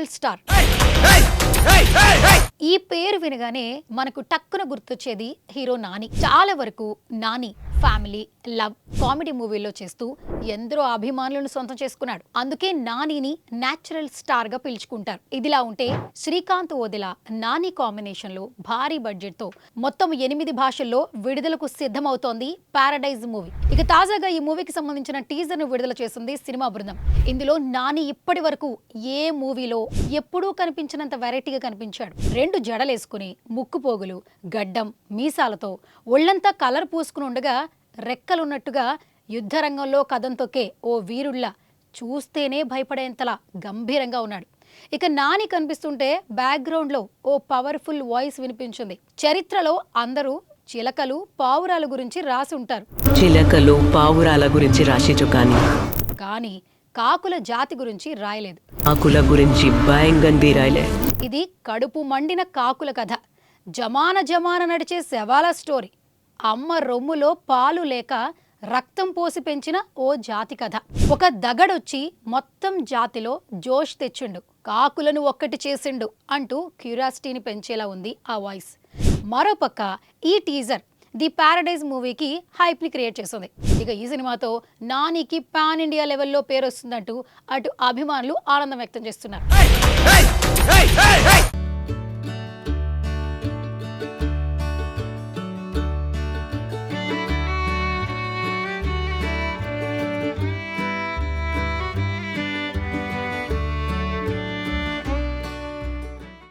Natural star. ఈ పేరు వినగానే మనకు టక్కున గుర్తొచ్చేది హీరో నాని. చాలా వరకు నాని ఫ్యామిలీ, లవ్, కామెడీ మూవీల్లో చేస్తూ ఎందరో అభిమానులను సొంతం చేసుకున్నాడు. అందుకే నానిని న్యాచురల్ స్టార్ గా పిలుచుకుంటారు. ఇదిలా ఉంటే శ్రీకాంత్ ఓదెల నాని కాంబినేషన్ లో భారీ బడ్జెట్ తో మొత్తం 8 భాషల్లో విడుదలకు సిద్ధమవుతోంది పారడైజ్ మూవీ. ఇక తాజాగా ఈ మూవీకి సంబంధించిన టీజర్ ను విడుదల చేసింది సినిమా బృందం. ఇందులో నాని ఇప్పటి వరకు ఏ మూవీలో ఎప్పుడూ కనిపించినంత వెరైటీగా కనిపించాడు. 2 జడలేసుకుని, ముక్కు పోగులు, గడ్డం, మీసాలతో ఒళ్లంతా కలర్ పూసుకుని ఉండగా రెక్కలున్నట్టుగా యుద్ధరంగంలో కదం తొక్కే ఓ వీరుళ్ళ చూస్తేనే భయపడేంతలా గంభీరంగా ఉన్నాడు. ఇక నాని కనిపిస్తుంటే బ్యాక్గ్రౌండ్లో ఓ పవర్ఫుల్ వాయిస్ వినిపించింది. చరిత్రలో అందరూ చిలకలు, పావురాల గురించి రాసి ఉంటారు. చిలకలు, పావురాల గురించి రాసిచు కానీ కాకుల జాతి గురించి రాయలేదు. కాకుల గురించి భయంగా రాయలే. ఇది కడుపు మండిన కాకుల కథ. జమాన నడిచే శవాల స్టోరీ. అమ్మ రొమ్ములో పాలు లేక రక్తం పోసి పెంచిన ఓ జాతి కథ. ఒక దగడొచ్చి మొత్తం జాతిలో జోష్ తెచ్చిండు, కాకులను ఒక్కటి చేసిండు అంటూ క్యూరియాసిటీని పెంచేలా ఉంది ఆ వాయిస్. మరోపక్క ఈ టీజర్ ది పారడైజ్ మూవీకి హైప్ ని క్రియేట్ చేస్తుంది. ఇక ఈ సినిమాతో నానికి పాన్ ఇండియా లెవెల్లో పేరు వస్తుందంటూ అటు అభిమానులు ఆనందం వ్యక్తం చేస్తున్నారు.